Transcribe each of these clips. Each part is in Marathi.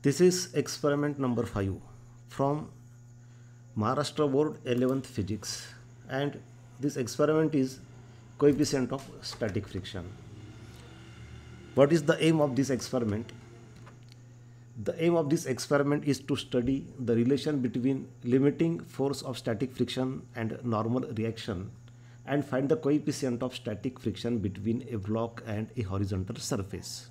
This is experiment number 5 from Maharashtra Board 11th Physics, and this experiment is coefficient of static friction. What is the aim of this experiment? The aim of this experiment is to study the relation between limiting force of static friction and normal reaction and find the coefficient of static friction between a block and a horizontal surface.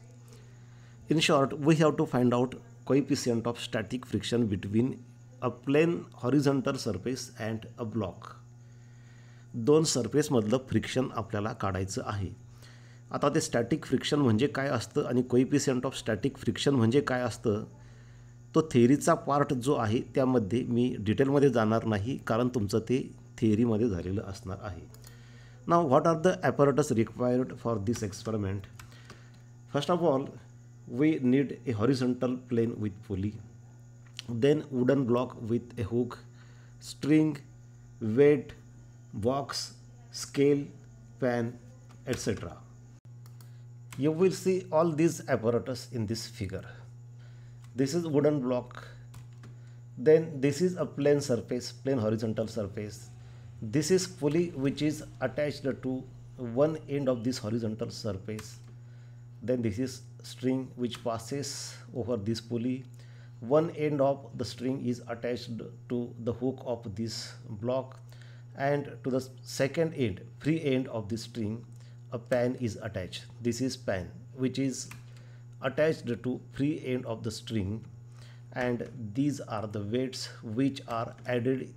In short, we have to find out coefficient of static friction between a plain horizontal surface and a block. दोन सरफेस मधलं फ्रिक्शन आपल्याला काढायचं आहे. आता ते स्टॅटिक फ्रिक्शन म्हणजे काय असतं आणि कोएफिशियंट ऑफ स्टॅटिक फ्रिक्शन म्हणजे काय असतं, तो थेअरीचा पार्ट जो आहे त्यामध्ये मी डिटेलमध्ये जाणार नाही, कारण तुमचं ते थेअरीमध्ये झालेलं असणार आहे. Now what are the apparatus required for this experiment? First of all, we need a horizontal plane with pulley, then wooden block with a hook, string, weight, box, scale, pan, etc. You will see all these apparatus in this figure. This is wooden block, then this is a plain surface, plain horizontal surface. This is pulley which is attached to one end of this horizontal surface. Then this is string which passes over this pulley. One end of the string is attached to the hook of this block, and to the second end, free end of the string, a pan is attached. This is pan which is attached to free end of the string, and these are the weights which are added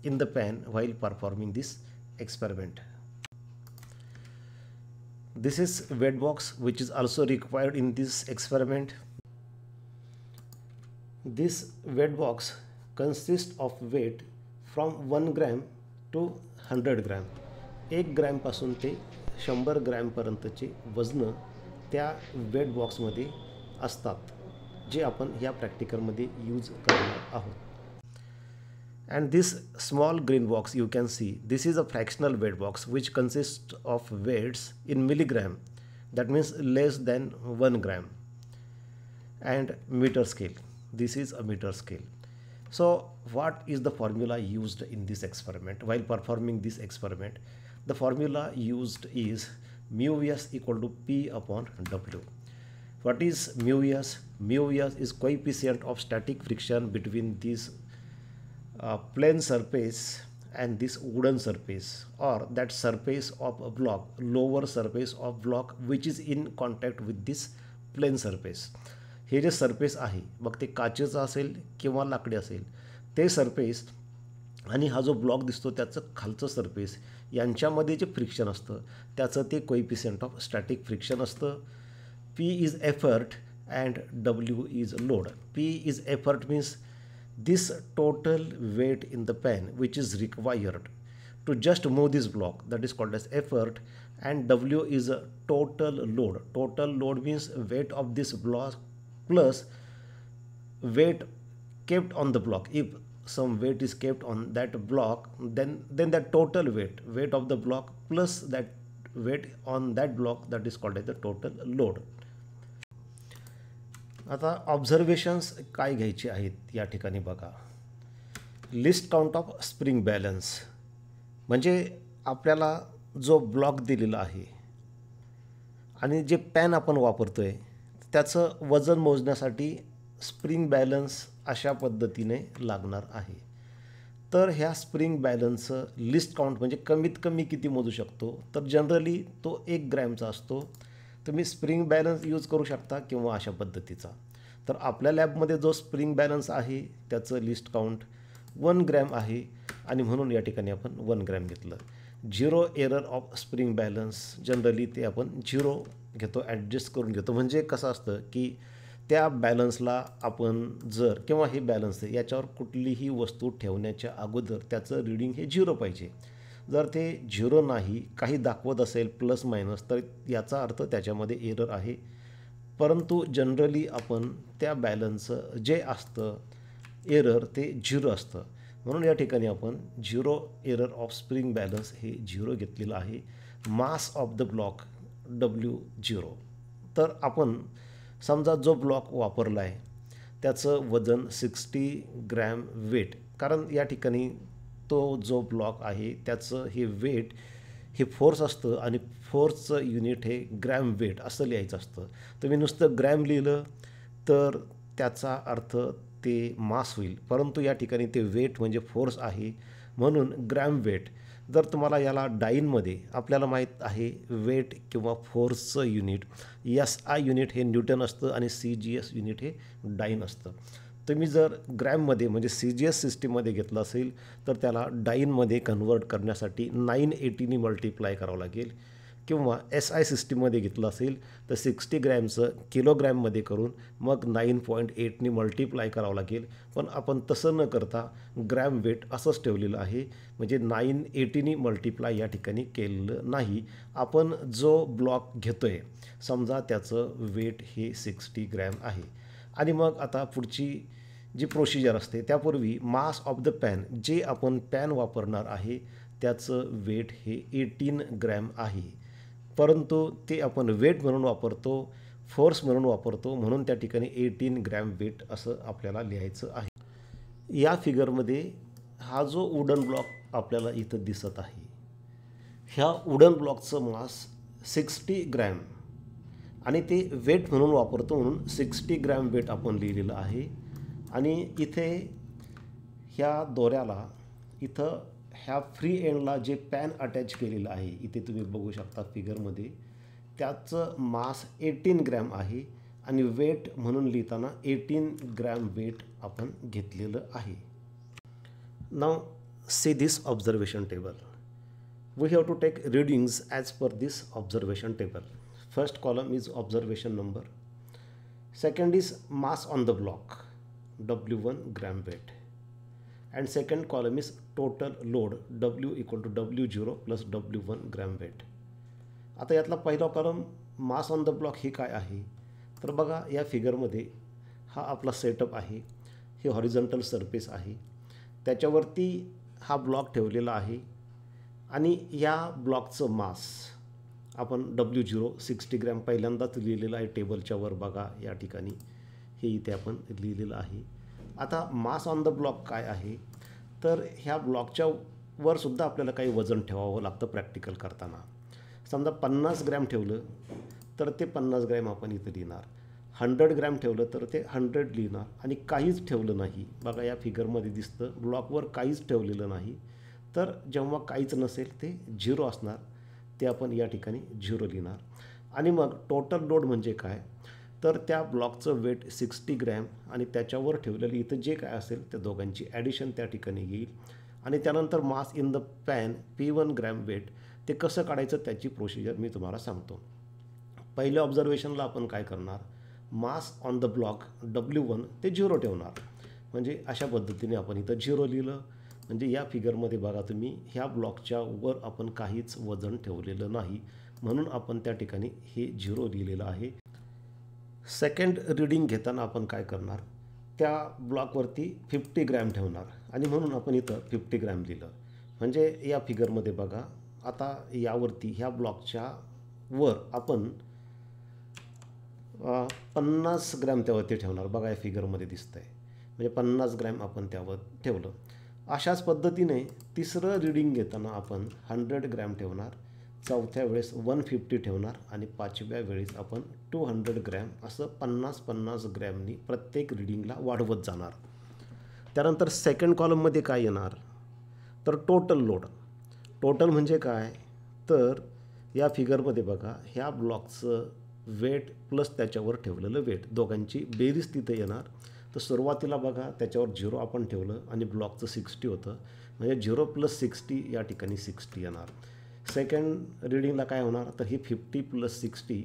in the pan while performing this experiment. This is weight box which is also required in this experiment. This weight box consists of weight from 1 gram to 100 gram. 1 gram पासून ते 100 ग्रॅम पर्यंतचे वजन त्या वेट बॉक्समध्ये असतात, जे आपण या प्रॅक्टिकलमध्ये यूज करणार आहोत. And this small green box you can see, this is a fractional weight box which consists of weights in milligram, that means less than 1 gram, and meter scale. This is a meter scale. So what is the formula used in this experiment? While performing this experiment, the formula used is mu s equal to P upon W. What is mu s? Mu s is coefficient of static friction between this plain surface and this wooden surface, or that surface of a block, lower surface of block which is in contact with this plain surface. हे जे सरफेस आहे, मग ते काचेचं असेल किंवा लाकडी असेल, ते सरफेस आणि हा जो ब्लॉक दिसतो त्याचं खालचं सरफेस यांच्यामध्ये जे फ्रिक्शन असतं त्याचं ते कोएफिशियंट ऑफ स्टॅटिक फ्रिक्शन असतं. P is effort and W is load. P is effort means this total weight in the pan which is required to just move this block, that is called as effort, and W is a total load. Total load means weight of this block plus weight kept on the block. If some weight is kept on that block, then that total weight of the block plus that weight on that block, that is called as the total load. आता ऑब्झर्वेशन्स काय घ्यायचे आहेत या ठिकाणी बघा. List count of spring balance म्हणजे आपल्याला जो ब्लॉक दिलेला आहे आणि जे पॅन आपण वापरतोय त्याचं वजन मोजण्यासाठी स्प्रिंग बॅलन्स अशा पद्धतीने लागणार आहे. तर ह्या स्प्रिंग बॅलन्सचं लिस्ट काउंट म्हणजे कमीत कमी किती मोजू शकतो, तर जनरली तो 1 ग्रॅमचा असतो. तुम्ही स्प्रिंग बॅलन्स यूज करू शकता किंवा अशा पद्धतीचा. तर आपल्या लॅबमध्ये जो स्प्रिंग बॅलन्स आहे त्याचं लिस्ट काउंट 1 ग्रॅम आहे, आणि म्हणून या ठिकाणी आपण 1 ग्रॅम घेतलं. 0 error of spring balance, generally ते आपण 0 घेतो, ॲडजस्ट करून घेतो. म्हणजे कसं असतं की त्या बॅलन्सला आपण जर किंवा हे बॅलन्स आहे याच्यावर कुठलीही वस्तू ठेवण्याच्या अगोदर त्याचं रीडिंग हे 0 पाहिजे. जर ते 0 नाही, काही दाखवत असेल प्लस मायनस, तर याचा अर्थ त्याच्यामध्ये एरर आहे. परंतु जनरली आपण त्या बॅलन्सचं जे असतं एरर ते 0 असतं, म्हणून या ठिकाणी आपण 0 एरर ऑफ स्प्रिंग बॅलन्स हे 0 घेतलेलं आहे. Mass of the block W 0. तर आपण समजा जो ब्लॉक वापरला आहे त्याचं वजन 60 ग्रॅम वेट, कारण या ठिकाणी तो जो ब्लॉक आहे त्याचं हे वेट हे फोर्स असतं आणि फोर्सचं युनिट हे ग्रॅम वेट असं लिहायचं असतं. तुम्ही नुसतं ग्रॅम लिहिलं तर त्याचा अर्थ ते मास होईल, परंतु या ठिकाणी ते वेट म्हणजे फोर्स आहे म्हणून ग्रॅम वेट. जर तुम्हाला याला डाईनमध्ये आपल्याला माहीत आहे वेट किंवा फोर्सचं युनिट SI युनिट हे न्यूटन असतं आणि CGS युनिट हे डाईन असतं. तुम्ही जर ग्रॅममध्ये म्हणजे CGS सिस्टीममध्ये घेतलं असेल तर त्याला डाईनमध्ये कन्वर्ट करण्यासाठी 980ने मल्टिप्लाय करावं लागेल, किंवा SI सिस्टीममध्ये घेतलं असेल तर 60 ग्रॅमचं किलोग्रॅममध्ये करून मग 9.8ने मल्टिप्लाय करावं लागेल. पण आपण तसं न करता ग्रॅम वेट असंच ठेवलेलं आहे, म्हणजे 980ने मल्टिप्लाय या ठिकाणी केलेलं नाही. आपण जो ब्लॉक घेतो आहे समजा त्याचं वेट हे 60 ग्रॅम आहे, आणि मग आता पुढची जी प्रोसिजर असते त्यापूर्वी मास ऑफ द पॅन, जे आपण पॅन वापरणार आहे त्याचं वेट हे 18 ग्रॅम आहे, परंतु ते आपण वेट म्हणून वापरतो, फोर्स म्हणून वापरतो, म्हणून त्या ठिकाणी 18 ग्रॅम वेट असं आपल्याला लिहायचं आहे. या फिगरमध्ये हा जो वुडन ब्लॉक आपल्याला इथं दिसत आहे, ह्या वुडन ब्लॉकचं मास 60 ग्रॅम आणि ते वेट म्हणून वापरतो म्हणून 60 ग्रॅम वेट आपण लिहिलेलं आहे. आणि इथे ह्या दोऱ्याला इथं ह्या फ्री एंडला जे पॅन अटॅच केलेलं आहे इथे तुम्ही बघू शकता फिगरमध्ये, त्याचं मास 18 ग्रॅम आहे आणि वेट म्हणून लिहिताना 18 ग्रॅम वेट आपण घेतलेलं आहे. नाव see this observation table. We have to take readings as per this observation table. First column is observation number, second is mass on the block W1 gram weight, and second column is total load W equal to W0 plus W1 gram weight. आता यातला पहिला column mass on the block हे काय आहे तर बघा, या फिगरमध्ये हा आपला सेटअप आहे, हे हॉरिझॉन्टल सरफेस आहे, त्याच्यावरती हा ब्लॉक ठेवलेला आहे आणि या ब्लॉकचं मास आपण W0 60 ग्रॅम पहिल्यांदाच लिहिलेलं आहे टेबलच्या वर बघा, या ठिकाणी हे इथे आपण लिहिलेलं आहे. आता मास ऑन द ब्लॉक काय आहे तर ह्या ब्लॉकच्या वर सुद्धा आपल्याला काही वजन ठेवावं लागतं प्रॅक्टिकल करताना. समजा 50 ग्रॅम ठेवलं तर ते 50 ग्रॅम आपण इथं लिहिणार, 100 ग्रॅम ठेवलं तर ते 100 लिहिणार, आणि काहीच ठेवलं नाही बघा या फिगरमध्ये दिसतं ब्लॉकवर काहीच ठेवलेलं नाही, तर जेव्हा काहीच नसेल ते 0 असणार, ते आपण या ठिकाणी 0 लिहिणार. आणि मग टोटल लोड म्हणजे काय तर त्या ब्लॉकचं वेट 60 ग्रॅम आणि त्याच्यावर ठेवलेलं इथं जे काय असेल त्या दोघांची ॲडिशन त्या ठिकाणी येईल. आणि त्यानंतर mass in the pan P1 gram weight, ते कसं काढायचं त्याची प्रोसिजर मी तुम्हाला सांगतो. पहिल्या ऑब्झर्वेशनला आपण काय करणार, मास ऑन द ब्लॉक W1 ते 0 ठेवणार, म्हणजे अशा पद्धतीने आपण इथं 0 लिहिलं. म्हणजे या फिगरमध्ये बघा तुम्ही, ह्या ब्लॉकच्या वर आपण काहीच वजन ठेवलेलं नाही म्हणून आपण त्या ठिकाणी हे 0 लिहिलेलं आहे. सेकंड रीडिंग घेताना आपण काय करणार, त्या ब्लॉकवरती 50 ग्रॅम ठेवणार आणि म्हणून आपण इथं 50 ग्रॅम लिहिलं. म्हणजे या फिगरमध्ये बघा, आता यावरती ह्या ब्लॉकच्या वर आपण 50 ग्रॅम त्यावरती ठेवणार, बघा या फिगरमध्ये दिसतं आहे, म्हणजे 50 ग्रॅम आपण त्यावर ठेवलं. अशाच पद्धतीने तिसरं रीडिंग घेताना आपण 100 ग्रॅम ठेवणार, चौथ्या वेळेस 150 ठेवणार आणि पाचव्या वेळेस आपण 200 ग्रॅम, असं 50-50 ग्रॅमनी प्रत्येक रीडिंगला वाढवत जाणार. त्यानंतर सेकंड कॉलममध्ये काय येणार तर टोटल लोड. टोटल म्हणजे काय तर या फिगरमध्ये बघा, ह्या ब्लॉकचं वेट प्लस त्याच्यावर ठेवलेलं वेट दोघांची बेरीज तिथे येणार. तर सुरुवातीला बघा त्याच्यावर 0 आपण ठेवलं आणि ब्लॉकचं 60 होतं, म्हणजे 0 + 60 या ठिकाणी 60 येणार. सेकंड रीडिंगला काय होणार तर ही 50 + 60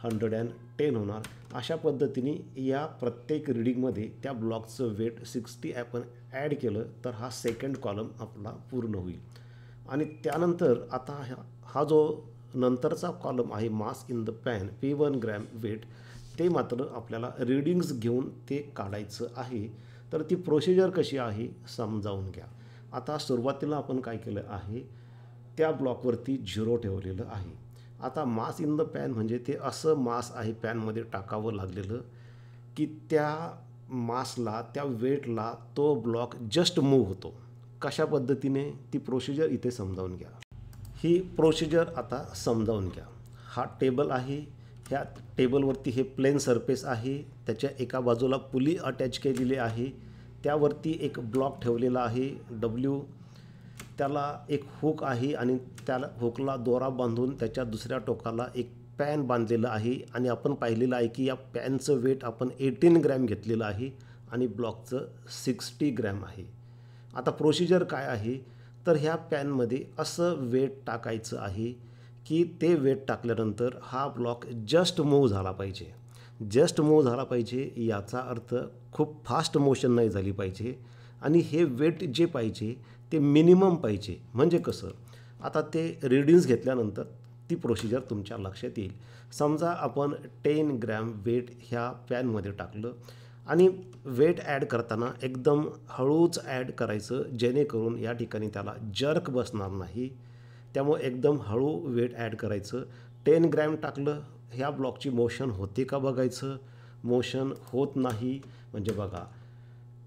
110 होणार. अशा पद्धतीने या प्रत्येक रीडिंगमध्ये त्या ब्लॉकचं वेट 60 आपण ॲड केलं तर हा सेकंड कॉलम आपला पूर्ण होईल. आणि त्यानंतर आता हा जो नंतरचा कॉलम आहे mass in the pan P1 gram weight, ते मात्र आपल्याला रीडिंग्स घेऊन ते काढायचं आहे. तर ती प्रोसिजर कशी आहे समजावून घ्या. आता सुरुवातीला आपण काय केलं आहे, त्या ब्लॉकवरती 0 ठेवलेलं आहे. आता मास इन द पॅन म्हणजे ते असं मास आहे पॅनमध्ये टाकावं लागलेलं की त्या मासला, त्या वेटला तो ब्लॉक जस्ट मूव्ह होतो. कशा पद्धतीने ती प्रोसिजर इथे समजावून घ्या. ही प्रोसिजर आता समजावून घ्या. हा टेबल आहे. ह्या टेबलवरती हे प्लेन सरफेस आहे. त्याच्या एका बाजूला पुली अटॅच केलेली आहे. त्यावरती एक ब्लॉक ठेवलेला आहे डब्ल्यू. त्याला एक हुक आहे आणि त्याला हुकला दोरा बांधून त्याच्या दुसऱ्या टोकाला एक पॅन बांधलेलं आहे. आणि आपण पाहिलेलं आहे की या पॅनचं वेट आपण 18 ग्रॅम घेतलेलं आहे आणि ब्लॉकचं 60 ग्रॅम आहे. आता प्रोसिजर काय आहे तर ह्या पॅनमध्ये असं वेट टाकायचं आहे की ते वेट टाकल्यानंतर हा ब्लॉक जस्ट मूव्ह झाला पाहिजे. जस्ट मूव्ह झाला पाहिजे याचा अर्थ खूप फास्ट मोशन नाही झाली पाहिजे. आणि हे वेट जे पाहिजे ते मिनिमम पाहिजे. म्हणजे कसं, आता ते रीडिंग्स घेतल्यानंतर ती प्रोसिजर तुमच्या लक्षात येईल. समजा आपण 10 ग्रॅम वेट ह्या पॅनमध्ये टाकलं आणि वेट ॲड करताना एकदम हळूच ॲड करायचं, जेणेकरून या ठिकाणी त्याला जर्क बसणार नाही. त्यामुळे एकदम हळू वेट ॲड करायचं. 10 ग्रॅम टाकलं, ह्या ब्लॉकची मोशन होते का बघायचं. मोशन होत नाही म्हणजे बघा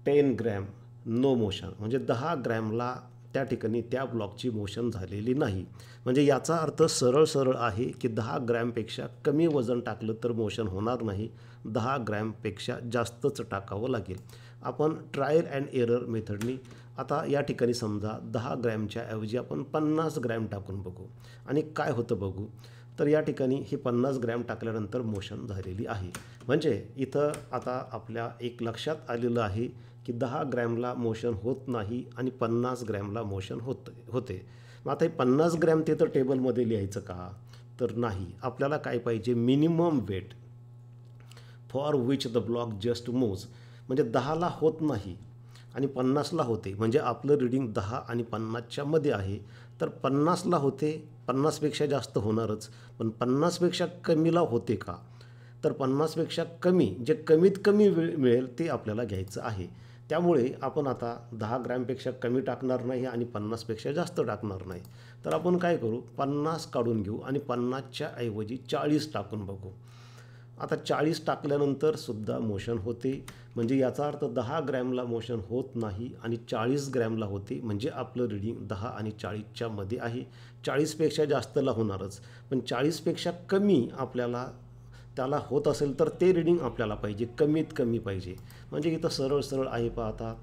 10 ग्रॅम नो मोशन, म्हणजे 10 ग्रॅमला त्या ठिकाणी त्या ब्लॉकची मोशन झालेली नाही. म्हणजे याचा अर्थ सरळ आहे की 10 ग्रॅमपेक्षा कमी वजन टाकलं तर मोशन होणार नाही. 10 ग्रॅमपेक्षा जास्तच टाकावं लागेल. आपण ट्रायल अँड एरर मेथडनी आता या ठिकाणी समजा 10 ग्रॅमच्या ऐवजी आपण 50 ग्रॅम टाकून बघू आणि काय होतं बघू. तर या ठिकाणी हे 50 ग्रॅम टाकल्यानंतर मोशन झालेली आहे. म्हणजे इथं आता आपल्या एक लक्षात आलेलं आहे की 10 ग्रॅमला मोशन होत नाही आणि 50 ग्रॅमला मोशन होते. मग आता हे 50 ग्रॅम ते तर टेबलमध्ये लिहायचं का तर नाही. आपल्याला काय पाहिजे, minimum weight for which the block just moves. म्हणजे 10ला होत नाही आणि 50ला होते. म्हणजे आपलं रीडिंग 10 आणि 50च्या मध्ये आहे. तर 50ला होते, 50पेक्षा जास्त होणारच. पण 50पेक्षा कमीला होते का तर 50पेक्षा कमी, जे कमीत कमी वेळ मिळेल ते आपल्याला घ्यायचं आहे. त्यामुळे आपण आता 10 ग्रॅमपेक्षा कमी टाकणार नाही आणि 50पेक्षा जास्त टाकणार नाही. तर आपण काय करू, 50 काढून घेऊ आणि 50च्या ऐवजी 40 टाकून बघू. आता 40 टाकल्यानंतर सुद्धा मोशन होते. म्हणजे याचा अर्थ 10 ग्रॅमला मोशन होत नाही आणि 40 ग्रॅमला होते. म्हणजे आपलं रीडिंग 10 आणि 40च्या मध्ये आहे. 40पेक्षा जास्तला होणारच, पण 40पेक्षा कमी आपल्याला त्याला होत असेल तर ते रीडिंग आपल्याला पाहिजे, कमीत कमी पाहिजे. म्हणजे इथं सरळ आहे पाहता.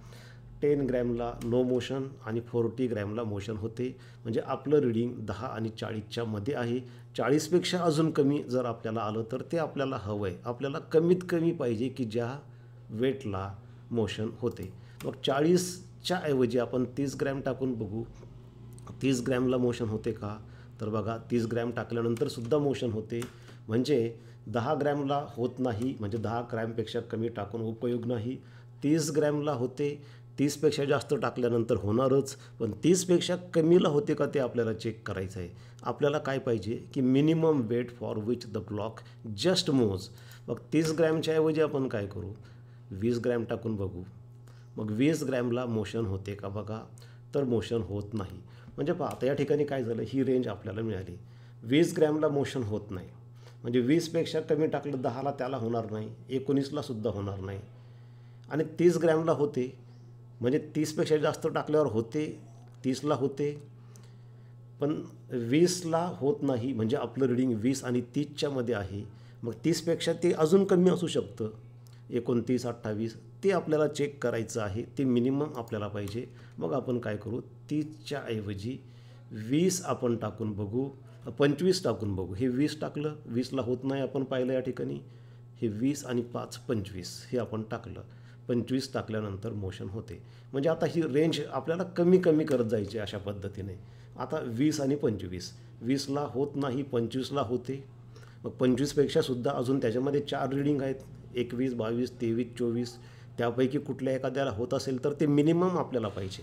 10 ग्रॅमला नो मोशन आणि 40 ग्रॅमला मोशन होते. म्हणजे आपलं रीडिंग 10 आणि 40च्या मध्ये आहे. 40पेक्षा अजून कमी जर आपल्याला आलं तर ते आपल्याला हवं आहे. आपल्याला कमीत कमी पाहिजे की ज्या वेटला मोशन होते. मग 40च्या ऐवजी आपण 30 ग्रॅम टाकून बघू. 30 ग्रॅमला मोशन होते का तर बघा 30 ग्रॅम टाकल्यानंतर सुद्धा मोशन होते. म्हणजे 10 ग्रॅमला होत नाही, म्हणजे 10 ग्रॅमपेक्षा कमी टाकून उपयोग नाही. 30 ग्रॅमला होते, 30पेक्षा जास्त टाकल्यानंतर होणारच, पण 30पेक्षा कमीला होते का ते आपल्याला चेक करायचं आहे. आपल्याला काय पाहिजे की minimum weight for which the block just moves. मग 30 ग्रॅमच्या ऐवजी आपण काय करू, 20 ग्रॅम टाकून बघू. मग 20 ग्रॅमला मोशन होते का बघा तर मोशन होत नाही. म्हणजे पहा आता या ठिकाणी काय झालं, ही रेंज आपल्याला मिळाली. 20 ग्रॅमला मोशन होत नाही, म्हणजे 20पेक्षा कमी टाकलं 10ला त्याला होणार नाही, 19ला सुद्धा होणार नाही. आणि 30 ग्रॅमला होते, म्हणजे 30पेक्षा जास्त टाकल्यावर होते, 30ला होते, पण 20ला होत नाही. म्हणजे आपलं रीडिंग 20 आणि 30च्या मध्ये आहे. मग 30पेक्षा ते अजून कमी असू शकतं, 29, 28, ते आपल्याला चेक करायचं आहे. ते मिनिमम आपल्याला पाहिजे. मग आपण काय करू, 30च्या ऐवजी 20 आपण टाकून बघू, 25 टाकून बघू. हे 20 टाकलं, 20ला होत नाही आपण पाहिलं या ठिकाणी. हे 20 आणि 5 25 हे आपण टाकलं. 25 टाकल्यानंतर मोशन होते. म्हणजे आता ही रेंज आपल्याला कमी करत जायची अशा पद्धतीने. आता 20 आणि 25, 20ला होत नाही, 25ला होते. मग 25पेक्षा सुद्धा अजून त्याच्यामध्ये 4 रीडिंग आहेत, 21, 22, 23, 24. त्यापैकी कुठल्या एखाद्याला होत असेल तर ते मिनिमम आपल्याला पाहिजे.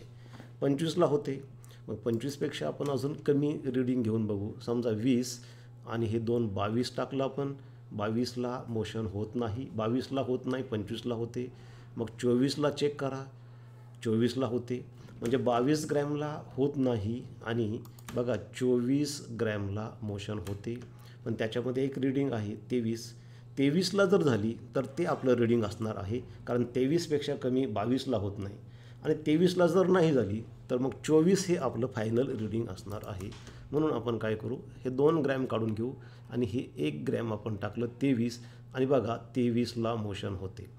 25ला होते, मग 25पेक्षा आपण अजून कमी रीडिंग घेऊन बघू. समजा 20 आणि हे 2 22 टाकलं आपण. 22ला मोशन होत नाही, 22ला होत नाही, 25ला होते. मग 24ला चेक करा, 24ला होते. म्हणजे 22 ग्रॅमला होत नाही आणि बघा 24 ग्रॅमला मोशन होते. पण त्याच्यामध्ये एक रीडिंग आहे 23. 23ला जर झाली तर ते आपलं रीडिंग असणार आहे, कारण 23पेक्षा कमी 22ला होत नाही. आणि 23ला जर नाही झाली तर मग 24 हे आपलं फायनल रीडिंग असणार आहे. म्हणून आपण काय करू, हे 2 ग्रॅम काढून घेऊ आणि हे 1 ग्रॅम आपण टाकलं 23 आणि बघा 23ला मोशन होते.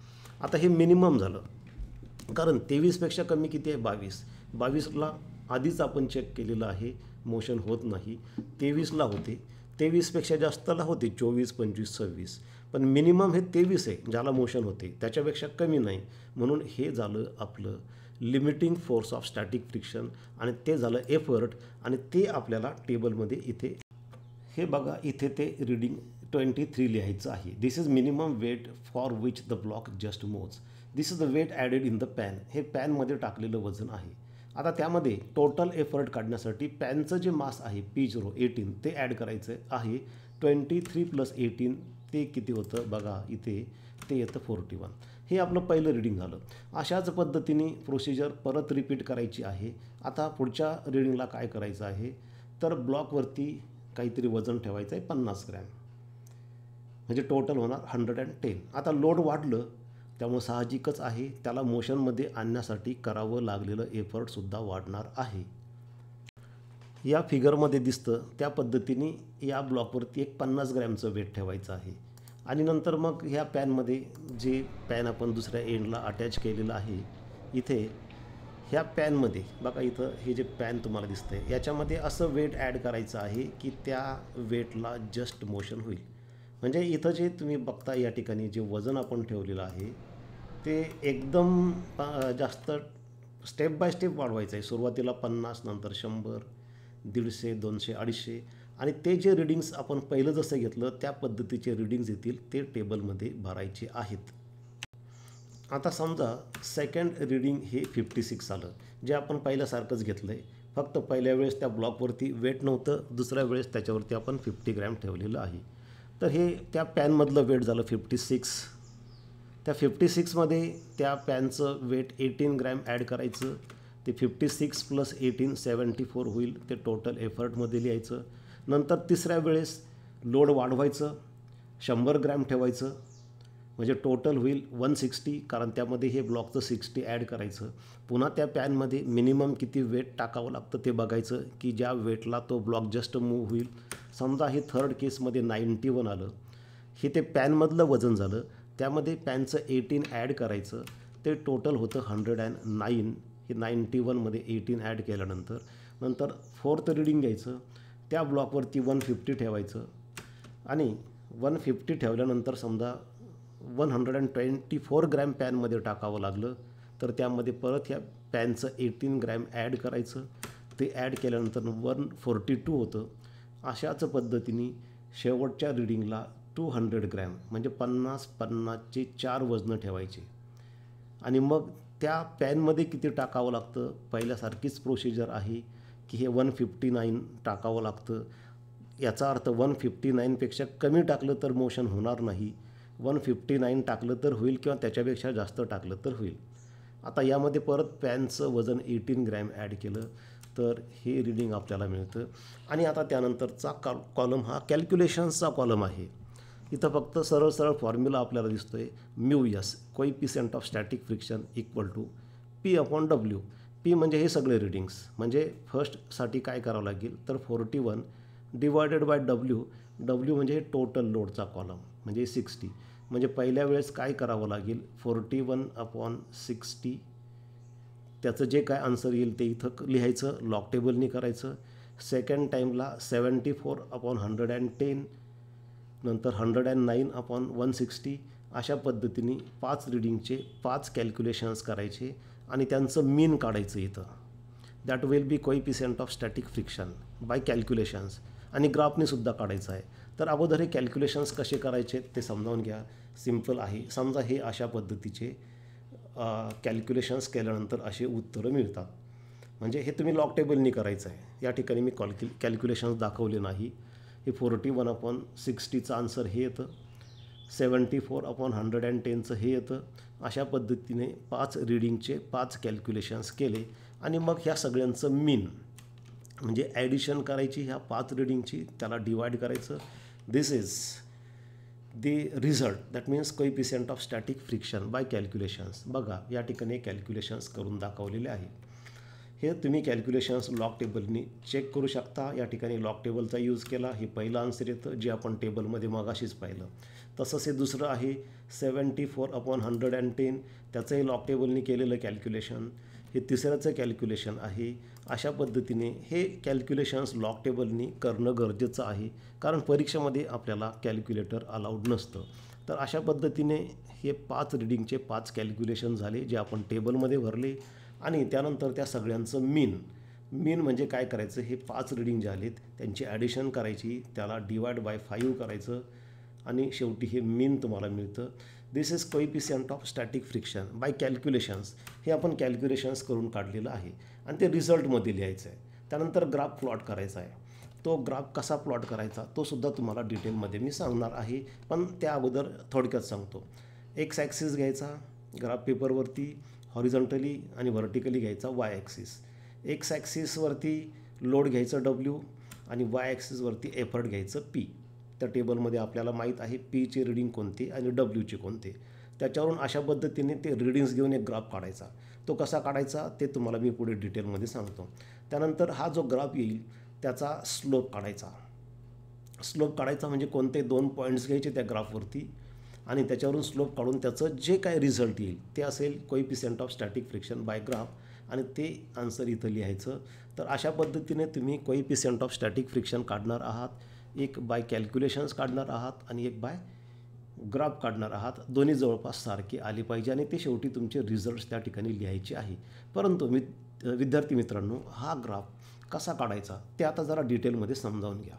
आता हे मिनिमम झालं, कारण 23पेक्षा कमी किती आहे 22. 22ला आधीच आपण चेक केलेलं आहे मोशन होत नाही, 23ला होते. 23पेक्षा जास्तला होते 24, 25, 26, पण मिनिमम हे 23 आहे ज्याला मोशन होते, त्याच्यापेक्षा कमी नाही. म्हणून हे झालं आपलं limiting force of static friction आणि ते झालं एफर्ट. आणि ते आपल्याला टेबलमध्ये इथे हे बघा, इथे ते रीडिंग 23 लिहायचं आहे. This is minimum weight for which the block just moves. This is the weight added in the pan. हे पॅनमध्ये टाकलेलं वजन आहे. आता त्यामध्ये टोटल एफर्ट काढण्यासाठी पॅनचं जे मास आहे P0 18 ते ॲड करायचं आहे. 23 + 18 ते किती होतं बघा, इथे ते येतं 41. हे आपलं पहिलं रीडिंग झालं. अशाच पद्धतीने प्रोसिजर परत रिपीट करायची आहे. आता पुढच्या रीडिंगला काय करायचं आहे, तर ब्लॉकवरती काहीतरी वजन ठेवायचं आहे 50 ग्रॅम, म्हणजे टोटल होणार 110. आता लोड वाढलं त्यामुळे साहजिकच आहे त्याला मोशनमध्ये आणण्यासाठी करावं लागलेलं एफर्टसुद्धा वाढणार आहे. या फिगरमध्ये दिसतं त्या पद्धतीने या ब्लॉकवरती एक 50 ग्रॅमचं वेट ठेवायचं आहे. आणि नंतर मग ह्या पॅनमध्ये जे पॅन आपण दुसऱ्या एंडला अटॅच केलेलं आहे, इथे ह्या पॅनमध्ये बघा, इथं हे जे पॅन तुम्हाला दिसतं आहे याच्यामध्ये असं वेट ॲड करायचं आहे की त्या वेटला जस्ट मोशन होईल. म्हणजे इथं जे तुम्ही बघता या ठिकाणी जे वजन आपण ठेवलेलं आहे ते एकदम जास्त स्टेप बाय स्टेप वाढवायचं आहे. सुरुवातीला 50, नंतर 100, 150, 200, 250 आणि ते जे रीडिंग्स आपण पहिलं जसं घेतलं त्या पद्धतीचे रीडिंग्स येतील ते टेबलमध्ये भरायचे आहेत. आता समजा सेकंड रीडिंग हे 56 आलं, जे आपण पहिल्यासारखंच घेतलं आहे, फक्त पहिल्या वेळेस त्या ब्लॉकवरती वेट नव्हतं, दुसऱ्या वेळेस त्याच्यावरती आपण 50 ग्रॅम ठेवलेलं आहे. तर हे त्या पॅनमधलं वेट झालं 56. त्या 56मध्ये त्या पॅनचं वेट 18 ग्रॅम ॲड करायचं. ते 56 + 18 74 होईल. ते टोटल एफर्टमध्ये लिहायचं. नंतर तिसऱ्या वेळेस लोड वाढवायचं, 100 ग्रॅम ठेवायचं, म्हणजे टोटल होईल 160, कारण त्यामध्ये हे ब्लॉकचं 60 ॲड करायचं. पुन्हा त्या पॅनमध्ये मिनिमम किती वेट टाकावं लागतं ते बघायचं की ज्या वेटला तो ब्लॉक जस्ट मूव्ह होईल. समजा हे थर्ड केसमध्ये 91 आलं, हे ते पॅनमधलं वजन झालं, त्यामध्ये पॅनचं 18 ॲड करायचं, ते टोटल होतं 109. हे 91मध्ये 18 ॲड केल्यानंतर फोर्थ रीडिंग घ्यायचं, त्या ब्लॉकवरती 150 ठेवायचं आणि 150 ठेवल्यानंतर समजा 124 ग्रॅम पॅनमध्ये टाकावं लागलं, तर त्यामध्ये परत ह्या पॅनचं 18 ग्रॅम ॲड करायचं. ते ॲड केल्यानंतर 142 होतं. अशाच पद्धतीने शेवटच्या रीडिंगला 200 ग्रॅम म्हणजे 50-50चे 4 वजनं ठेवायचे. आणि मग त्या पॅनमध्ये किती टाकावं लागतं, पहिल्यासारखीच प्रोसिजर आहे की हे 159 टाकावं लागतं. याचा अर्थ 159पेक्षा कमी टाकलं तर मोशन होणार नाही, 159 टाकलं तर होईल किंवा त्याच्यापेक्षा जास्त टाकलं तर होईल. आता यामध्ये परत पॅनचं वजन 18 ग्रॅम ॲड केलं तर हे रीडिंग आपल्याला मिळतं. आणि आता त्यानंतरचा कॉलम हा कॅल्क्युलेशन्सचा कॉलम आहे. इथं फक्त सरळ सरळ फॉर्म्युला आपल्याला दिसतो आहे, μs coefficient of static friction = P/W. P म्हणजे हे सगळे रीडिंग्स, म्हणजे फर्स्टसाठी काय करावं लागेल तर 41 / W म्हणजे हे टोटल लोडचा कॉलम म्हणजे 60. म्हणजे पहिल्या वेळेस काय करावं लागेल 41/60, त्याचं जे काय आन्सर येईल ते इथं लिहायचं, लॉग टेबलनी करायचं. सेकंड टाईमला 74/110, नंतर 109/160. अशा पद्धतीने 5 रीडिंगचे 5 कॅल्क्युलेशन्स करायचे आणि त्यांचं मीन काढायचं इथं. That will be coefficient of static friction by calculations. आणि ग्राफने सुद्धा काढायचं आहे. तर अगोदर हे कॅल्क्युलेशन्स कसे करायचे ते समजावून घ्या. सिम्पल आहे. समजा हे अशा पद्धतीचे कॅल्क्युलेशन्स केल्यानंतर असे उत्तरं मिळतात. म्हणजे हे तुम्ही लॉग टेबलनी करायचं आहे. या ठिकाणी मी कॅल्क्युलेशन्स दाखवले नाही. हे 41/60चं आन्सर हे येतं, 74/110चं हे येतं. अशा पद्धतीने 5 रीडिंगचे 5 कॅल्क्युलेशन्स केले आणि मग ह्या सगळ्यांचं मीन म्हणजे ॲडिशन करायची ह्या 5 रीडिंगची, त्याला डिवाईड करायचं. This is the result that means coefficient of static friction by calculations. बघा या ठिकाणी कॅल्क्युलेशन्स करून दाखवलेले आहे. हे तुम्ही कॅल्क्युलेशन्स लॉग टेबलनी चेक करू शकता. या ठिकाणी लॉग टेबलचा यूज केला. हे पहिलं आन्सर येतं जे आपण टेबलमध्ये मगाशीच पाहिलं. तसंच हे दुसरं आहे 74/110, त्याचंही लॉग टेबलनी केलेलं कॅल्क्युलेशन. हे तिसऱ्याचं कॅल्क्युलेशन आहे. अशा पद्धतीने हे कॅल्क्युलेशन्स लॉग टेबलनी करणं गरजेचं आहे, कारण परीक्षेमध्ये आपल्याला कॅल्क्युलेटर अलाउड नसतं. तर अशा पद्धतीने हे 5 रिडिंगचे 5 कॅल्क्युलेशन झाले जे आपण टेबलमध्ये भरले. आणि त्यानंतर त्या सगळ्यांचं मीन म्हणजे काय करायचं, हे 5 रिडिंग जे आलेत त्यांची ॲडिशन करायची, त्याला डिवाइड बाय 5 करायचं आणि शेवटी हे मीन तुम्हाला मिळतं. This is coefficient of static friction by calculations. हे आपण कॅल्क्युलेशन्स करून काढलेलं आहे आणि ते रिझल्टमध्ये लिहायचं आहे. त्यानंतर ग्राफ प्लॉट करायचा आहे. तो ग्राफ कसा प्लॉट करायचा तो सुद्धा तुम्हाला डिटेलमध्ये मी सांगणार आहे, पण त्या अगोदर थोडक्यात सांगतो. एक्स ॲक्सिस घ्यायचा ग्राफ पेपरवरती हॉरिझॉन्टली आणि व्हर्टिकली घ्यायचा वाय ॲक्सिस. एक्स ॲक्सिसवरती लोड घ्यायचं डब्ल्यू आणि वाय ॲक्सिसवरती एफर्ट घ्यायचं पी. त्या टेबलमध्ये आपल्याला माहीत आहे पीचे रिडिंग कोणते आणि डब्ल्यूचे कोणते. त्याच्यावरून अशा पद्धतीने ते रिडिंग्स घेऊन एक ग्राफ काढायचा. तो कसा काढायचा ते तुम्हाला मी पुढे डिटेलमध्ये सांगतो. त्यानंतर हा जो ग्राफ येईल त्याचा स्लोप काढायचा. स्लोप काढायचा म्हणजे कोणते 2 पॉईंट्स घ्यायचे त्या ग्राफवरती आणि त्याच्यावरून स्लोप काढून त्याचं जे काय रिझल्ट येईल ते असेल coefficient of static friction by graph आणि ते आन्सर इथं लिहायचं. तर अशा पद्धतीने तुम्ही कोइफिशियंट ऑफ स्टॅटिक फ्रिक्शन काढणार आहात. एक बाय कॅल्क्युलेशन्स काढणार आहात आणि एक बाय ग्राफ काढणार आहात. दोन्ही जवळपास सारखे आले पाहिजे आणि ते शेवटी तुमचे रिझल्ट्स त्या ठिकाणी लिहायचे आहे. परंतु विद्यार्थी मित्रांनो, हा ग्राफ कसा काढायचा ते आता जरा डिटेलमध्ये समजावून घ्या.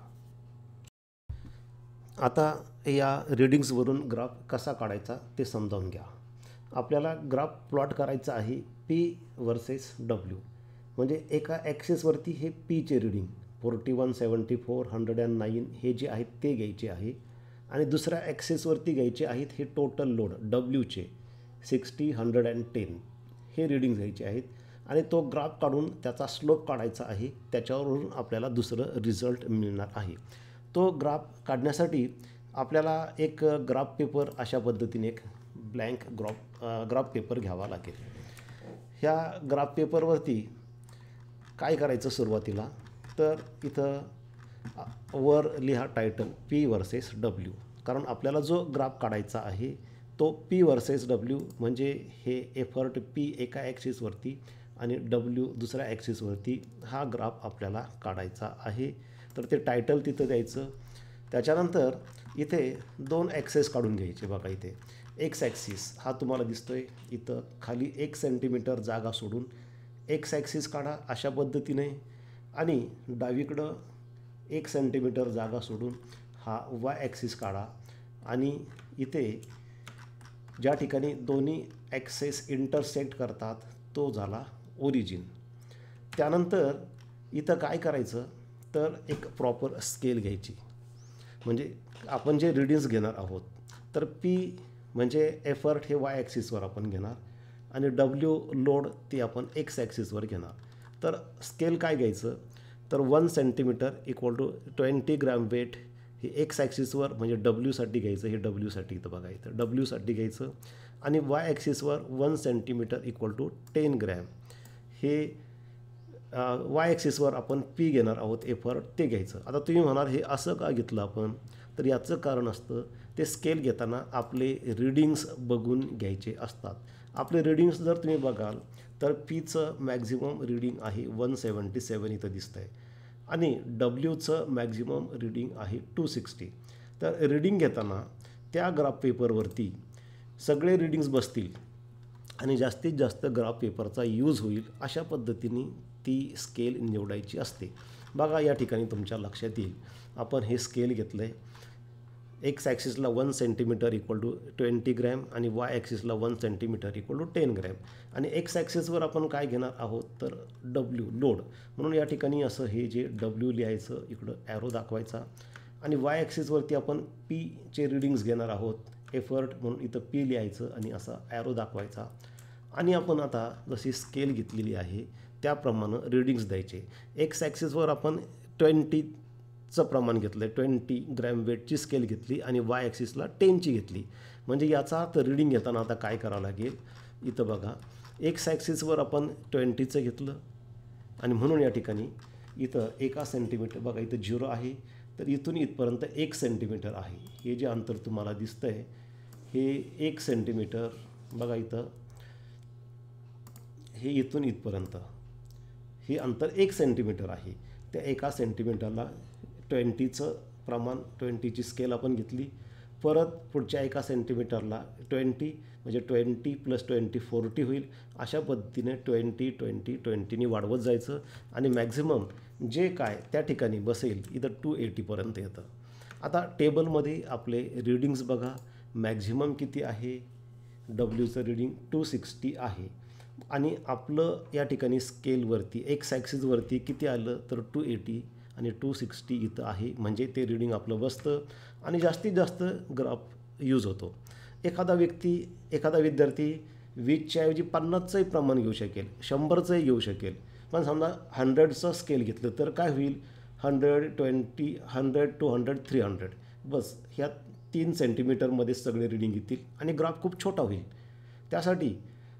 आता या रिडिंग्सवरून ग्राफ कसा काढायचा ते समजावून घ्या. आपल्याला ग्राफ प्लॉट करायचा आहे पी वर्सेस डब्ल्यू. म्हणजे एका ॲक्सिसवरती हे पीचे रिडिंग 41, 74, 109 हे जे आहेत ते घ्यायचे आहे आणि दुसऱ्या ॲक्सिसवरती घ्यायचे आहेत हे टोटल लोड डब्ल्यूचे 60, 110 हे रिडिंग घ्यायचे आहेत आणि तो ग्राफ काढून त्याचा स्लोप काढायचा आहे. त्याच्यावरून आपल्याला दुसरं रिझल्ट मिळणार आहे. तो ग्राफ काढण्यासाठी आपल्याला एक ग्राफ पेपर अशा पद्धतीने एक ब्लँक ग्राफ पेपर घ्यावा लागेल. ह्या ग्राफ पेपरवरती काय करायचं सुरुवातीला तर इथं वर लिहा टायटल पी वर्सेस डब्ल्यू. कारण आपल्याला जो ग्राफ काढायचा आहे तो पी वर्सेस डब्ल्यू म्हणजे हे एफर्ट पी एका ॲक्सिसवरती आणि डब्ल्यू दुसऱ्या ॲक्सिसवरती हा ग्राफ आपल्याला काढायचा आहे. तर ते टायटल तिथं द्यायचं. त्याच्यानंतर इथे 2 ॲक्सेस काढून घ्यायचे. बघा इथे एक्स ॲक्सिस हा तुम्हाला दिसतो आहे. इथं खाली 1 सेंटीमीटर जागा सोडून एक्स ॲक्सिस काढा अशा पद्धतीने आणि डावीकडं 1 सेंटीमीटर जागा सोडून हा वाय ॲक्सिस काढा आणि इथे ज्या ठिकाणी दोन्ही ॲक्सेस इंटरसेक्ट करतात तो झाला ओरिजिन. त्यानंतर इथं काय करायचं तर एक प्रॉपर स्केल घ्यायची. म्हणजे आपण जे रिडिंग्स घेणार आहोत तर पी म्हणजे एफर्ट हे वाय ॲक्सिसवर आपण घेणार आणि डब्ल्यू लोड ते आपण एक्स ॲक्सिसवर घेणार. तर स्केल काय घ्यायचं तर 1 centimetre equal to 20 gram weight हे एक्स ॲक्सिसवर म्हणजे डब्ल्यूसाठी घ्यायचं. हे डब्ल्यूसाठी इथं बघा इथं डब्ल्यूसाठी घ्यायचं आणि वाय ॲक्सिसवर 1 सेंटीमीटर इक्वल टू 10 ग्रॅम हे वाय ॲक्सिसवर आपण पी घेणार आहोत एफर्ट ते घ्यायचं. आता तुम्ही म्हणाल हे असं का घेतलं आपण तर याचं कारण असतं ते स्केल घेताना आपले रिडिंग्स बघून घ्यायचे असतात. आपले रिडिंग्स जर तुम्ही बघाल तर पीचं मॅक्झिमम रिडिंग आहे 177 इथं दिसतं आहे आणि डब्ल्यूचं मॅक्झिमम रिडिंग आहे 260. तर रिडिंग घेताना त्या ग्राफ पेपरवरती सगळे रिडिंग्स बसतील आणि जास्तीत जास्त ग्राफ पेपरचा यूज होईल अशा पद्धतीने ती स्केल निवडायची असते. बघा या ठिकाणी तुमच्या लक्षात येईल आपण हे स्केल घेतलं आहे. एक्स ॲक्सिसला 1 सेंटीमीटर इक्वल टू 20 ग्रॅम आणि वाय ॲक्सिसला 1 सेंटीमीटर इक्वल टू 10 ग्रॅम आणि एक्स ॲक्सिसवर आपण काय घेणार आहोत तर डब्ल्यू लोड. म्हणून या ठिकाणी असं हे जे डब्ल्यू लिहायचं इकडं ॲरो दाखवायचा आणि वाय ॲक्सिसवरती आपण पीचे रिडिंग्स घेणार आहोत एफर्ट म्हणून इथं पी लिहायचं आणि असा ॲरो दाखवायचा आणि आपण आता जशी स्केल घेतलेली आहे त्याप्रमाणे रिडिंग्स द्यायचे. एक्स ॲक्सिसवर आपण 20 चं प्रमाण घेतलं आहे, 20 ग्रॅम वेटची स्केल घेतली आणि वाय ॲक्सिसला 10ची घेतली. म्हणजे याचा अर्थ रीडिंग घेताना आता काय करावं लागेल, इथं बघा एक्स ॲक्सिसवर आपण 20चं घेतलं आणि म्हणून या ठिकाणी इथं 1 सेंटीमीटर बघा इथं 0 आहे, तर इथून इथपर्यंत 1 सेंटीमीटर आहे. हे जे अंतर तुम्हाला दिसतं आहे हे 1 सेंटीमीटर बघा इथं, हे इथून इथपर्यंत हे अंतर 1 सेंटीमीटर आहे. त्या 1 सेंटीमीटरला 20चं प्रमाण 20ची स्केल आपण घेतली. परत पुढच्या 1 सेंटीमीटरला 20 म्हणजे 20 + 20 40 होईल. अशा पद्धतीने 20 20 20नी वाढवत जायचं आणि मॅक्झिमम जे काय त्या ठिकाणी बसेल इथं 280पर्यंत येतं. आता टेबलमध्ये आपले रीडिंग्स बघा, मॅक्झिमम किती आहे, डब्ल्यूचं रीडिंग 260 आहे आणि आपलं या ठिकाणी स्केलवरती एक्स ॲक्सिसवरती किती आलं तर 280 आणि 260 इथं आहे. म्हणजे ते रीडिंग आपलं बसतं आणि जास्तीत जास्त ग्राफ यूज होतो. एखादा विद्यार्थी 20च्या ऐवजी 50चंही प्रमाण घेऊ शकेल, 100चंही घेऊ शकेल. पण समजा 100चं स्केल घेतलं तर काय होईल, 100 20 100 200 300 बस ह्या 3 सेंटीमीटरमध्ये सगळे रीडिंग येतील आणि ग्राफ खूप छोटा होईल. त्यासाठी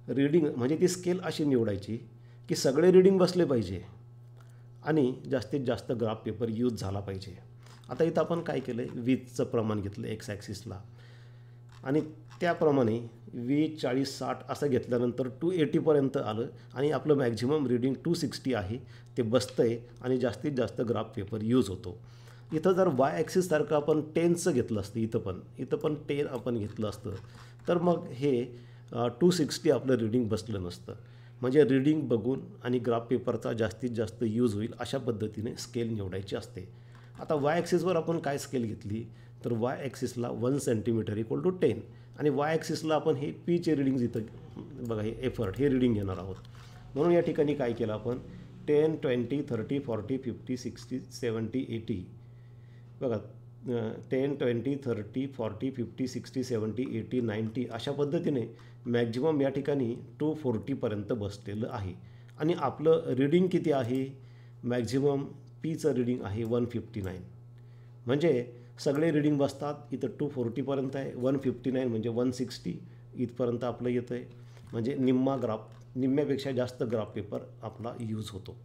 रीडिंग म्हणजे ती स्केल अशी निवडायची की सगळे रीडिंग बसले पाहिजे आणि जास्तीत जास्त ग्राफ पेपर यूज झाला पाहिजे. आता इथं आपण काय केलं आहे, 20चं प्रमाण घेतलं एक्स ॲक्सिसला आणि त्याप्रमाणे 20 40 60 असं घेतल्यानंतर 280पर्यंत आलं आणि आपलं मॅक्झिमम रीडिंग 260 आहे, ते बसतं आहे आणि जास्तीत जास्त ग्राफ पेपर यूज होतो. इथं जर वाय ॲक्सिससारखं आपण 10चं घेतलं असतं, इथं पण 10 आपण घेतलं असतं तर मग हे 260 आपलं रीडिंग बसलं नसतं. म्हणजे रीडिंग बघून आणि ग्राफ पेपरचा जास्तीत जास्त यूज होईल अशा पद्धतीने स्केल निवडायची असते. आता वाय ॲक्सिसवर आपण काय स्केल घेतली तर वाय ॲक्सिसला 1 सेंटीमीटर = 10 आणि वाय ॲक्सिसला आपण हे पीचे रीडिंग्ज इथं बघा हे एफर्ट हे रीडिंग घेणार आहोत. म्हणून या ठिकाणी काय केलं आपण 10 20 30 40 50 60 70 80 बघा 10 20 30 40 50 60 70 80 90 अशा पद्धतीने मॅक्झिमम या ठिकाणी 240पर्यंत बसलेलं आहे. आणि आपलं रीडिंग किती आहे, मॅक्झिमम पीचं रीडिंग आहे 159. म्हणजे सगळे रीडिंग बसतात इथं 240पर्यंत आहे, 159 म्हणजे 160 इथपर्यंत आपलं येतं आहे. म्हणजे निम्म्यापेक्षा जास्त ग्राफ पेपर आपला यूज होतो.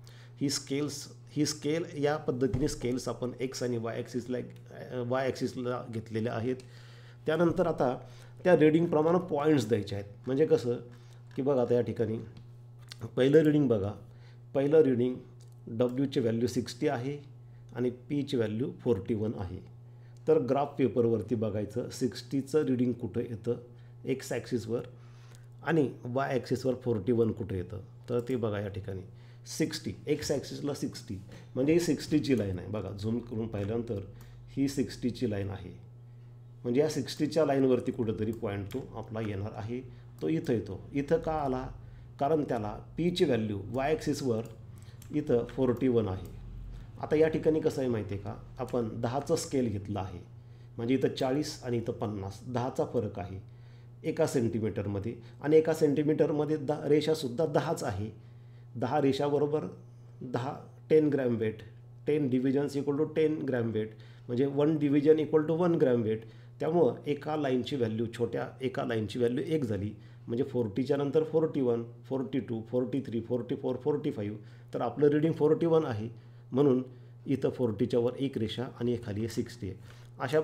ही स्केल या पद्धतीने स्केल्स आपण एक्स आणि वाय ॲक्सिसला घेतलेल्या आहेत. त्यानंतर आता त्या रीडिंगप्रमाणे पॉईंट्स द्यायचे आहेत. म्हणजे कसं की बघा आता या ठिकाणी पहिलं रीडिंग बघा, पहिलं रीडिंग डब्ल्यूची व्हॅल्यू 60 आहे आणि पीची व्हॅल्यू 41 आहे. तर ग्राफ पेपरवरती बघायचं 60चं रीडिंग कुठं येतं एक्स ॲक्सिसवर आणि वाय ॲक्सिसवर 41 कुठं येतं. तर ते बघा या ठिकाणी 60 एक्स ॲक्सिसला 60 म्हणजे ही 60ची लाईन आहे. बघा झूम करून पाहिल्यानंतर ही 60ची लाईन आहे. म्हणजे या 60च्या लाईनवरती कुठंतरी पॉईंट तो आपला येणार आहे. तो इथं येतो. इथं का आला, कारण त्याला पीची व्हॅल्यू वाय ॲक्सिसवर इथं 41 आहे. आता या ठिकाणी कसं आहे माहिती आहे का, आपण 10चं स्केल घेतलं आहे म्हणजे इथं 40 आणि इथं 50 10चा फरक आहे 1 सेंटीमीटरमध्ये आणि 1 सेंटीमीटरमध्ये रेषासुद्धा 10च आहे. 10 रेषाबरोबर 10 gram weight, 10 divisions = 10 gram weight म्हणजे 1 डिव्हिजन = 1 ग्रॅम वेट. त्यामुळं एका लाईनची व्हॅल्यू एका लाईनची व्हॅल्यू 1 झाली म्हणजे 40च्या नंतर 41 42 43 44 45 तर आपलं रीडिंग 41 आहे. म्हणून इथं 40च्या वर एक रेषा आणि खाली 60 आहे. अशा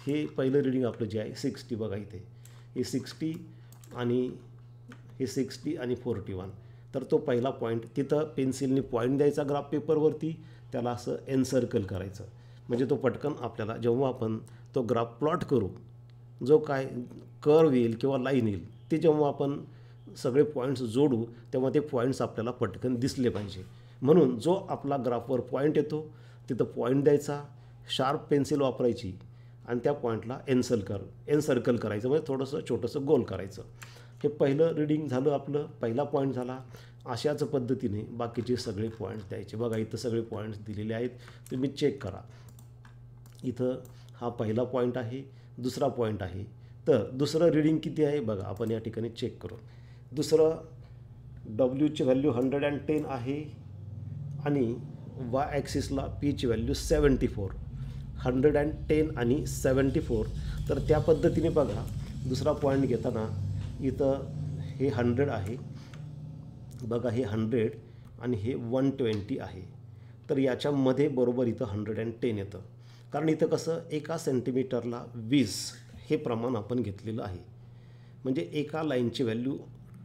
हे पहिलं रीडिंग आपलं जे आहे 60 बघा इथे हे 60 आणि हे 60 आणि 41. तर तो पहिला पॉईंट तिथं पेन्सिलने पॉईंट द्यायचा ग्राफ पेपरवरती, त्याला असं एनसर्कल करायचं म्हणजे तो पटकन आपल्याला जेव्हा आपण तो ग्राफ प्लॉट करू, जो काय कर्व येईल किंवा लाईन येईल ते जेव्हा आपण सगळे पॉईंट्स जोडू तेव्हा ते पॉईंट्स आपल्याला पटकन दिसले पाहिजे. म्हणून जो आपला ग्राफवर पॉईंट येतो तिथं पॉईंट द्यायचा, शार्प पेन्सिल वापरायची आणि त्या पॉईंटला एनसर्कल करायचं म्हणजे थोडंसं छोटंसं गोल करायचं. हे पहिलं रीडिंग झालं आपलं, पहिला पॉईंट झाला. अशाच पद्धतीने बाकीचे सगळे पॉईंट्स द्यायचे. बघा इथं सगळे पॉईंट्स दिलेले आहेत, तुम्ही चेक करा. इथं हा पहिला पॉईंट आहे, दुसरा पॉईंट आहे. तर दुसरं रीडिंग किती आहे बघा आपण या ठिकाणी चेक करू. दुसरं डब्ल्यूची व्हॅल्यू 110 आहे आणि वाय ॲक्सिसला पीची व्हॅल्यू 74, 110 आणि 74. तर त्या पद्धतीने बघा दुसरा पॉईंट घेताना इथं हे 100 आहे बघा, हे 100 आणि हे 120 आहे. तर याच्यामध्ये बरोबर इथं 110 येतं, कारण इथं कसं एका सेंटीमीटरला 20 हे प्रमाण आपण घेतलेलं आहे. म्हणजे एका लाईनची व्हॅल्यू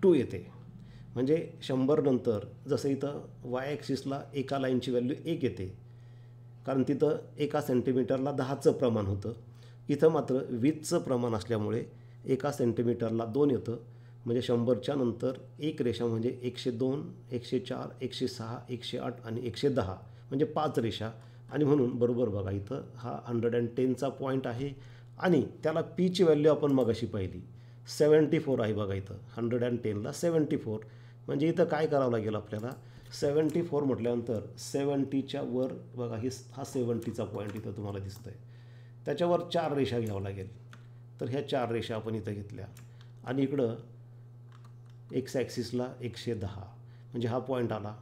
2 येते. म्हणजे 100 नंतर जसं इथं वाय ॲक्सिसला एका लाईनची व्हॅल्यू 1 येते, कारण तिथं एका सेंटीमीटरला 10चं प्रमाण होतं. इथं मात्र 20चं प्रमाण असल्यामुळे एका सेंटीमीटरला 2 येतं. म्हणजे 100च्या नंतर एक रेषा म्हणजे 102, 104, 106, 108 आणि 110 म्हणजे 5 रेषा. आणि म्हणून बरोबर बघा इथं हा 110चा पॉईंट आहे आणि त्याला पीची व्हॅल्यू आपण मगाशी पाहिली 74 आहे बघा. इथं 110ला 74 म्हणजे इथं काय करावं लागेल आपल्याला, 74 म्हटल्यानंतर 70च्या वर बघा हा 70चा पॉईंट इथं तुम्हाला दिसतोय, त्याच्यावर 4 रेषा घ्यावं लागेल. तर ह्या 4 रेषा आपण इथं घेतल्या आणि इकडं एक्स ॲक्सिसला 110 म्हणजे हा पॉईंट आला.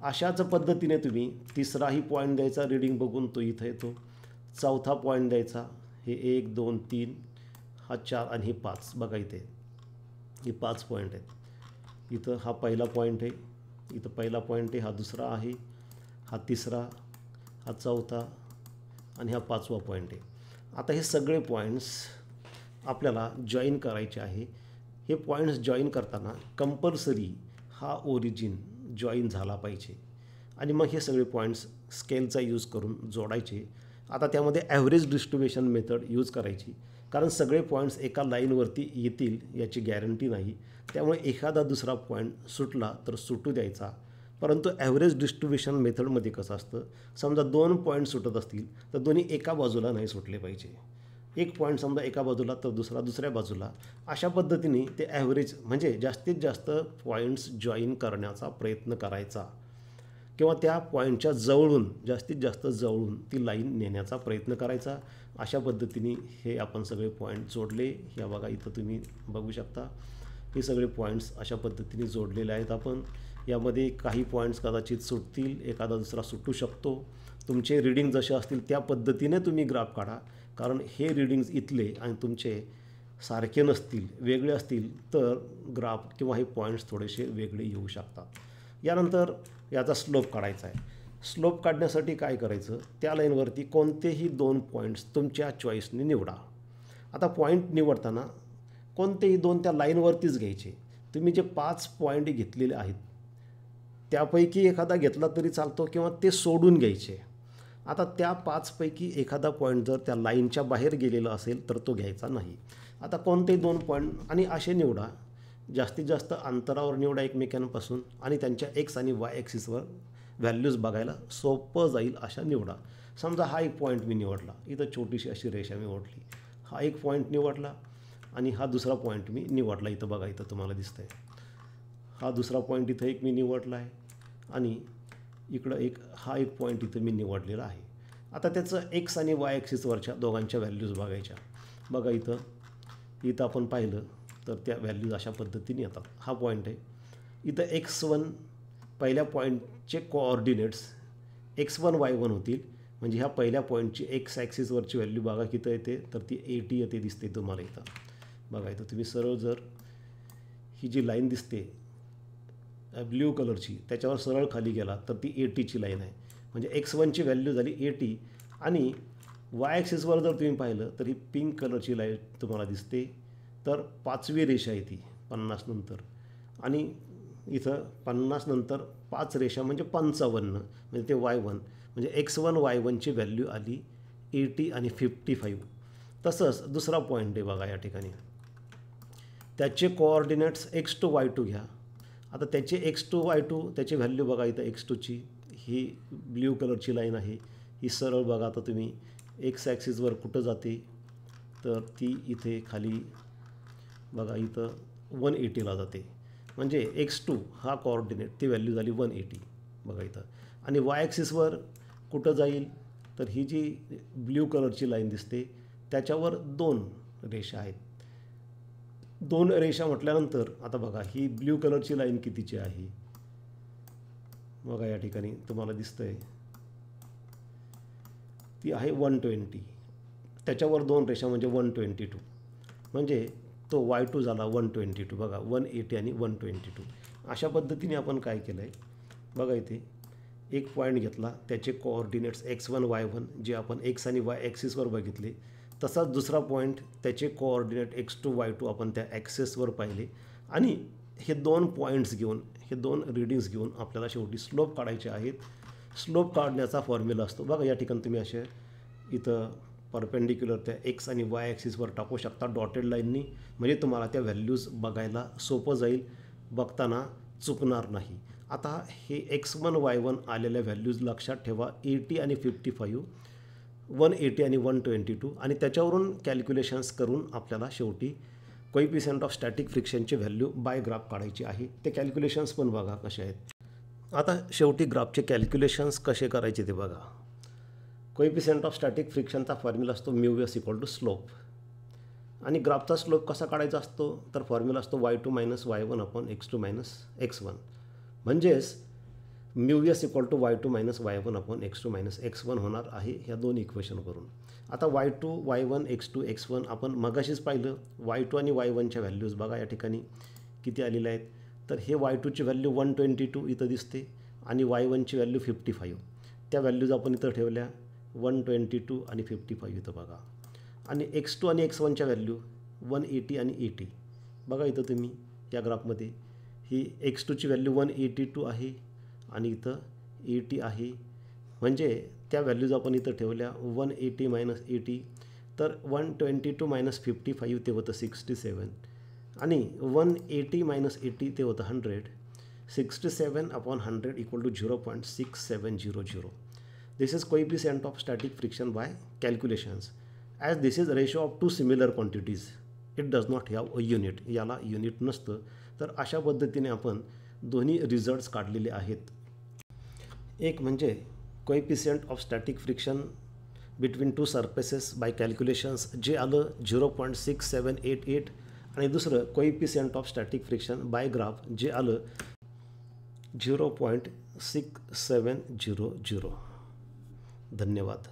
अशाच पद्धतीने तुम्ही तिसराही पॉईंट द्यायचा रीडिंग बघून, तो इथं येतो. चौथा पॉईंट द्यायचा, हे 1 2 3 हा 4 आणि हे 5 बघा, इथे हे 5 पॉईंट आहेत. इथं हा पहिला पॉईंट आहे, इथं पहिला पॉईंट आहे, हा दुसरा आहे, हा तिसरा, हा चौथा आणि हा 5वा पॉईंट आहे. आता हे सगळे पॉईंट्स आपल्याला जॉईन करायचे आहे. हे पॉईंट्स जॉईन करताना कंपल्सरी हा ओरिजिन जॉईन झाला पाहिजे आणि मग हे सगळे पॉईंट्स स्केलचा यूज करून जोडायचे. आता त्यामध्ये ॲव्हरेज डिस्ट्रिब्युशन मेथड यूज करायची, कारण सगळे पॉईंट्स एका लाईनवरती येतील याची गॅरंटी नाही. त्यामुळे एखादा दुसरा पॉईंट सुटला तर सुटू द्यायचा. परंतु ॲव्हरेज डिस्ट्रिब्युशन मेथडमध्ये कसं असतं, समजा 2 पॉईंट सुटत असतील तर दोन्ही एका बाजूला नाही सुटले पाहिजे. एक पॉईंट समजा एका बाजूला तर दुसरा दुसऱ्या बाजूला, अशा पद्धतीने ते ॲव्हरेज म्हणजे जास्तीत जास्त पॉईंट्स जॉईन करण्याचा प्रयत्न करायचा किंवा त्या पॉईंटच्या जवळून जास्तीत जास्त जवळून ती लाईन नेण्याचा प्रयत्न करायचा. अशा पद्धतीने हे आपण सगळे पॉईंट जोडले. ह्या बघा इथं तुम्ही बघू शकता, हे सगळे पॉईंट्स अशा पद्धतीने जोडलेले आहेत आपण. यामध्ये काही पॉईंट्स कदाचित सुटतील, एखादा दुसरा सुटू शकतो. तुमचे रीडिंग जसे असतील त्या पद्धतीने तुम्ही ग्राफ काढा, कारण हे रीडिंग्ज इथले आणि तुमचे सारखे नसतील, वेगळे असतील तर ग्राफ किंवा हे पॉईंट्स थोडेसे वेगळे येऊ शकतात. यानंतर याचा स्लोप काढायचा आहे. स्लोप काढण्यासाठी काय करायचं, त्या लाईनवरती कोणतेही 2 पॉईंट्स तुमच्या चॉईसने निवडा. आता पॉईंट निवडताना कोणतेही 2 त्या लाईनवरतीच घ्यायचे. तुम्ही जे 5 पॉईंट घेतलेले आहेत त्यापैकी एखादा घेतला तरी चालतो किंवा ते सोडून घ्यायचे. आता त्या 5 पैकी एखादा पॉईंट जर त्या लाईनच्या बाहेर गेलेला असेल तर तो घ्यायचा नाही. आता कोणतेही 2 पॉईंट आणि असे निवडा, जास्तीत जास्त अंतरावर निवडा एकमेकांपासून आणि त्यांच्या एक्स आणि वाय ॲक्सिसवर व्हॅल्यूज बघायला सोपं जाईल अशा निवडा. समजा हा एक पॉईंट मी निवडला, इथं छोटीशी अशी रेषा मी ओढली, हा एक पॉईंट निवडला आणि हा दुसरा पॉईंट मी निवडला. इथं बघा, इथं तुम्हाला दिसतं आहे हा दुसरा पॉईंट इथं एक मी निवडला आहे आणि इकडं हा एक पॉईंट इथं मी निवडलेला आहे. आता त्याचं एक्स आणि वाय ॲक्सिसवरच्या दोघांच्या व्हॅल्यूज बघायच्या. बघा इथं आपण पाहिलं तर त्या व्हॅल्यूज अशा पद्धतीने येतात. हा पॉईंट आहे, इथं x1 पहिल्या पॉईंटचे कोऑर्डिनेट्स x1 y1 होतील. म्हणजे ह्या पहिल्या पॉईंटची एक्स ॲक्सिसवरची व्हॅल्यू बघा किती येते, तर ती 80 येते दिसते तुम्हाला इथं. बघा इथं तुम्ही सरळ जर ही जी लाईन दिसते ब्ल्यू कलरची त्याच्यावर सरळ खाली गेला तर ती 80ची लाईन आहे. म्हणजे x1ची व्हॅल्यू झाली 80 आणि वाय ॲक्सिसवर जर तुम्ही पाहिलं तर ही पिंक कलरची लाईन तुम्हाला दिसते. तर 5वी रेषा आहे ती 50 नंतर आणि इथं 50 नंतर 5 रेषा म्हणजे 55 म्हणजे ते y1 म्हणजे x1 y1ची व्हॅल्यू आली 80 आणि 55. तसंच दुसरा पॉईंट आहे बघा या ठिकाणी, त्याचे कोऑर्डिनेट्स x2 y2 घ्या. आता त्याचे x2 y2 त्याची व्हॅल्यू बघा इथं x2ची ही ब्ल्यू कलरची लाईन आहे, ही सरळ बघा. आता तुम्ही एक्स ॲक्सिसवर कुठं जाते तर ती इथे खाली बघा इथं 180ला जाते. म्हणजे x2 हा कोऑर्डिनेट ती व्हॅल्यू झाली 180 बघा इथं. आणि वाय ॲक्सिसवर कुठं जाईल तर ही जी ब्ल्यू कलरची लाईन दिसते त्याच्यावर 2 रेषा आहेत. 2 रेषा म्हटल्यानंतर आता बघा ही ब्ल्यू कलरची लाईन कितीची आहे बघा या ठिकाणी तुम्हाला दिसतं आहे ती आहे 120. त्याच्यावर 2 रेषा म्हणजे 122. म्हणजे तो y2 झाला 122. बघा 180 आणि 122. अशा पद्धतीने आपण काय केलं आहे बघा, इथे एक पॉईंट घेतला, त्याचे कोऑर्डिनेट्स x1 y1 जे आपण x आणि y ॲक्सिसवर बघितले, तसाच दुसरा पॉईंट त्याचे कोऑर्डिनेट x2 y2 आपण त्या ॲक्सिसवर पाहिले आणि हे 2 पॉईंट्स घेऊन, हे 2 रीडिंग्स घेऊन आपल्याला शेवटी स्लोप काढायचे आहेत. स्लोप काढण्याचा फॉर्म्युला असतो बघा, या ठिकाणी तुम्ही असे इथं परपेंडिक्युलर त्या एक्स आणि वाय ॲक्सिसवर टाकू शकता डॉटेड लाईननी, म्हणजे तुम्हाला त्या व्हॅल्यूज बघायला सोपं जाईल, बघताना चुकणार नाही. आता हे x1 y1 आलेल्या व्हॅल्यूज लक्षात ठेवा, 80 आणि 55, 180 आणि 122, आणि त्याच्यावरून कॅल्क्युलेशन्स करून आपल्याला शेवटी कोइफिशियंट ऑफ स्टॅटिक फ्रिक्शनची व्हॅल्यू बाय ग्राफ काढायची आहे. ते कॅल्क्युलेशन्स पण बघा कसे आहेत. आता शेवटी ग्राफचे कॅल्क्युलेशन्स कसे करायचे ते बघा. कोइफिशियंट ऑफ स्टॅटिक फ्रिक्शनचा फॉर्म्युला असतो μs = स्लोप, आणि ग्राफचा स्लोप कसा काढायचा असतो तर फॉर्म्युला असतो y2 - y1 / x2 - x1. म्हणजेच μs = y2 - y1 / x2 - x1 होणार आहे ह्या दोन इक्वेशन करून. आता y2 y1 x2 x1 आपण मगाशीच पाहिलं. y2 आणि y1च्या व्हॅल्यूज बघा या ठिकाणी किती आलेल्या आहेत. तर हे y2ची व्हॅल्यू 122 इथं दिसते आणि y1ची व्हॅल्यू 55. त्या व्हॅल्यूज आपण इथं ठेवल्या 122 आणि 55 इथं बघा. आणि x2 आणि x1च्या व्हॅल्यू 180 आणि 80 बघा इथं तुम्ही या ग्राफमध्ये ही x2ची व्हॅल्यू 182 आहे आणि इथं 80 आहे. म्हणजे त्या व्हॅल्यूज आपण इथं ठेवल्या 180 - 80, तर 122 - 55 ते होतं 67 आणि 180 - 80 ते होतं 100. 67/100 = 0.6700. This is coefficient of static friction by calculations. As this is ratio of two similar quantities, it does not have a unit. याला युनिट नसतं. तर अशा पद्धतीने आपण दोन्ही रिझल्ट्स काढलेले आहेत. एक म्हणजे coefficient of static friction between two surfaces by calculations जे आलं 0.6788, आणि दुसरं coefficient of static friction by graph जे आलं 0.6700. धन्यवाद.